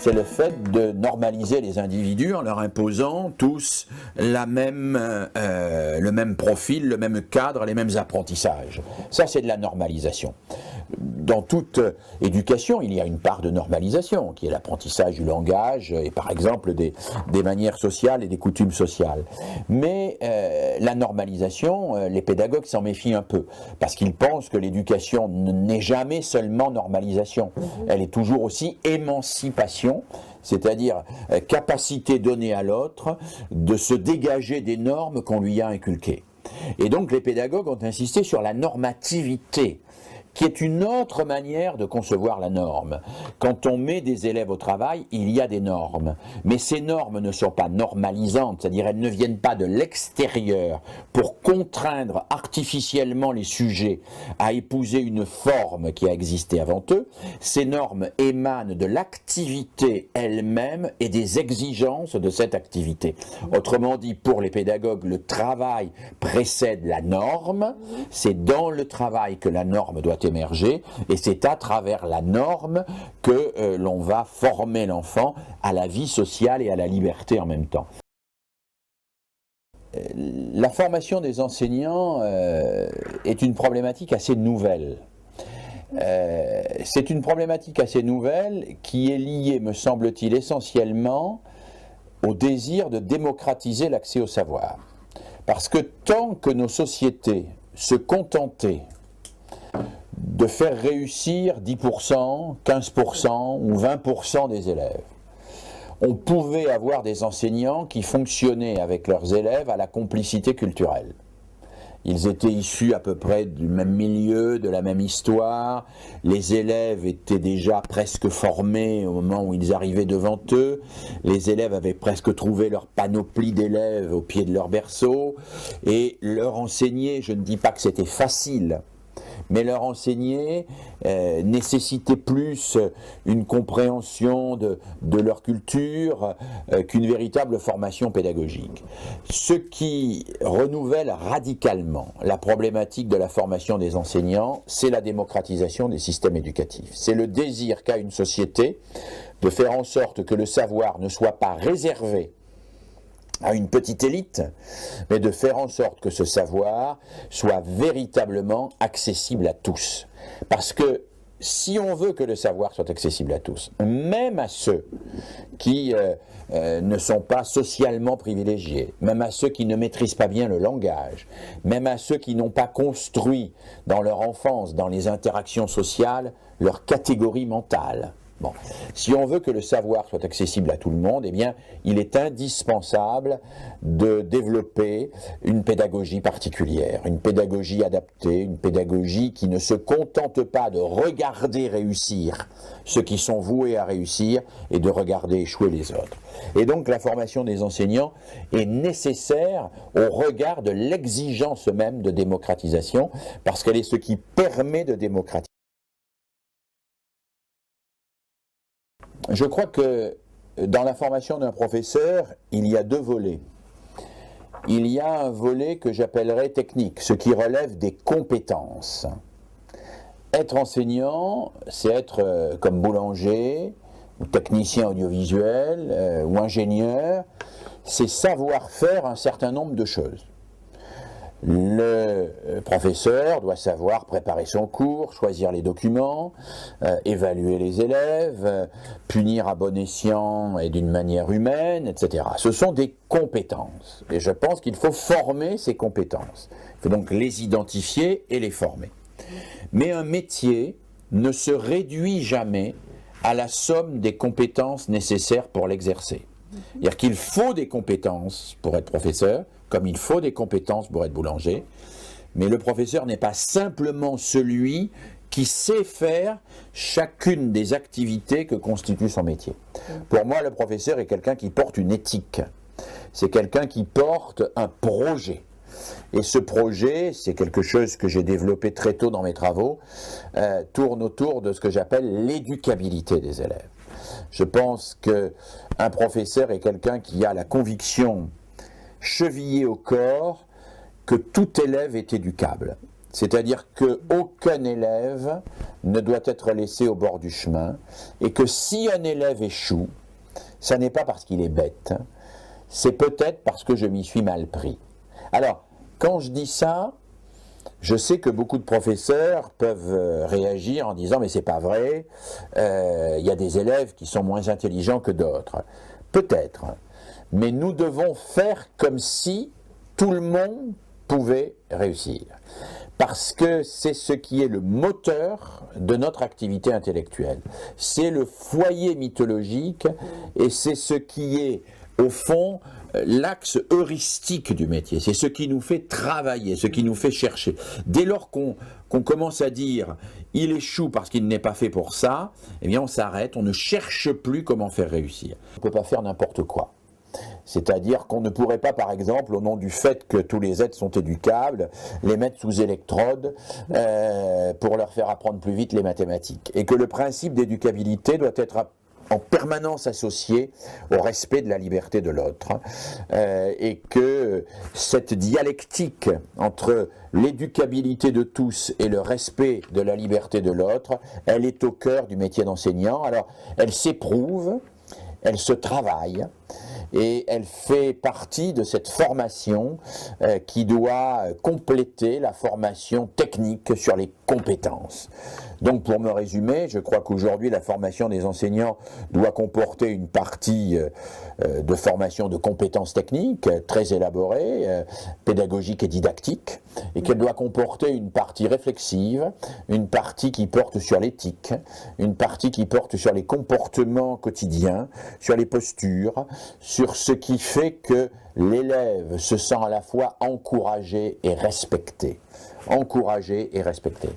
c'est le fait de normaliser les individus en leur imposant tous le même profil, le même cadre, les mêmes apprentissages. Ça, c'est de la normalisation. Dans toute éducation, il y a une part de normalisation, qui est l'apprentissage du langage et par exemple des manières sociales et des coutumes sociales. Mais la normalisation, les pédagogues s'en méfient un peu, parce qu'ils pensent que l'éducation n'est jamais seulement normalisation, elle est toujours aussi émancipation, c'est-à-dire capacité donnée à l'autre de se dégager des normes qu'on lui a inculquées. Et donc les pédagogues ont insisté sur la normativité, qui est une autre manière de concevoir la norme. Quand on met des élèves au travail, il y a des normes. Mais ces normes ne sont pas normalisantes, c'est-à-dire elles ne viennent pas de l'extérieur pour contraindre artificiellement les sujets à épouser une forme qui a existé avant eux. Ces normes émanent de l'activité elle-même et des exigences de cette activité. Autrement dit, pour les pédagogues, le travail précède la norme. C'est dans le travail que la norme doit émerger, et c'est à travers la norme que l'on va former l'enfant à la vie sociale et à la liberté en même temps. La formation des enseignants est une problématique assez nouvelle. C'est une problématique assez nouvelle qui est liée, me semble-t-il, essentiellement au désir de démocratiser l'accès au savoir. Parce que tant que nos sociétés se contentaient de faire réussir 10%, 15% ou 20% des élèves, on pouvait avoir des enseignants qui fonctionnaient avec leurs élèves à la complicité culturelle. Ils étaient issus à peu près du même milieu, de la même histoire, les élèves étaient déjà presque formés au moment où ils arrivaient devant eux, les élèves avaient presque trouvé leur panoplie d'élèves au pied de leur berceau, et leur enseigner, je ne dis pas que c'était facile, mais leur enseigner nécessitait plus une compréhension de leur culture qu'une véritable formation pédagogique. Ce qui renouvelle radicalement la problématique de la formation des enseignants, c'est la démocratisation des systèmes éducatifs. C'est le désir qu'a une société de faire en sorte que le savoir ne soit pas réservé à une petite élite, mais de faire en sorte que ce savoir soit véritablement accessible à tous. Parce que si on veut que le savoir soit accessible à tous, même à ceux qui ne sont pas socialement privilégiés, même à ceux qui ne maîtrisent pas bien le langage, même à ceux qui n'ont pas construit dans leur enfance, dans les interactions sociales, leur catégorie mentale. Bon. Si on veut que le savoir soit accessible à tout le monde, eh bien, il est indispensable de développer une pédagogie particulière, une pédagogie adaptée, une pédagogie qui ne se contente pas de regarder réussir ceux qui sont voués à réussir et de regarder échouer les autres. Et donc la formation des enseignants est nécessaire au regard de l'exigence même de démocratisation, parce qu'elle est ce qui permet de démocratiser. Je crois que dans la formation d'un professeur, il y a deux volets. Il y a un volet que j'appellerais technique, ce qui relève des compétences. Être enseignant, c'est être comme boulanger, ou technicien audiovisuel, ou ingénieur, c'est savoir faire un certain nombre de choses. Le professeur doit savoir préparer son cours, choisir les documents, évaluer les élèves, punir à bon escient et d'une manière humaine, etc. Ce sont des compétences. Et je pense qu'il faut former ces compétences. Il faut donc les identifier et les former. Mais un métier ne se réduit jamais à la somme des compétences nécessaires pour l'exercer. C'est-à-dire qu'il faut des compétences pour être professeur, comme il faut des compétences pour être boulanger, mais le professeur n'est pas simplement celui qui sait faire chacune des activités que constitue son métier. Pour moi, le professeur est quelqu'un qui porte une éthique, c'est quelqu'un qui porte un projet. Et ce projet, c'est quelque chose que j'ai développé très tôt dans mes travaux, tourne autour de ce que j'appelle l'éducabilité des élèves. Je pense qu'un professeur est quelqu'un qui a la conviction chevillée au corps que tout élève est éducable. C'est-à-dire qu'aucun élève ne doit être laissé au bord du chemin, et que si un élève échoue, ça n'est pas parce qu'il est bête, c'est peut-être parce que je m'y suis mal pris. Alors, quand je dis ça, je sais que beaucoup de professeurs peuvent réagir en disant « mais c'est pas vrai, il y a des élèves qui sont moins intelligents que d'autres ». Peut-être, mais nous devons faire comme si tout le monde pouvait réussir. Parce que c'est ce qui est le moteur de notre activité intellectuelle. C'est le foyer mythologique et c'est ce qui est, au fond, l'axe heuristique du métier. C'est ce qui nous fait travailler, ce qui nous fait chercher. Dès lors qu'on commence à dire « il échoue parce qu'il n'est pas fait pour ça », eh bien on s'arrête, on ne cherche plus comment faire réussir. On ne peut pas faire n'importe quoi. C'est-à-dire qu'on ne pourrait pas, par exemple, au nom du fait que tous les êtres sont éducables, les mettre sous électrode pour leur faire apprendre plus vite les mathématiques. Et que le principe d'éducabilité doit être en permanence associé au respect de la liberté de l'autre. Et que cette dialectique entre l'éducabilité de tous et le respect de la liberté de l'autre, elle est au cœur du métier d'enseignant. Alors, elle s'éprouve, elle se travaille, et elle fait partie de cette formation qui doit compléter la formation technique sur les compétences. Donc pour me résumer, je crois qu'aujourd'hui la formation des enseignants doit comporter une partie de formation de compétences techniques très élaborée, pédagogique et didactique, et qu'elle doit comporter une partie réflexive, une partie qui porte sur l'éthique, une partie qui porte sur les comportements quotidiens, sur les postures, sur ce qui fait que l'élève se sent à la fois encouragé et respecté. Encouragé et respecté.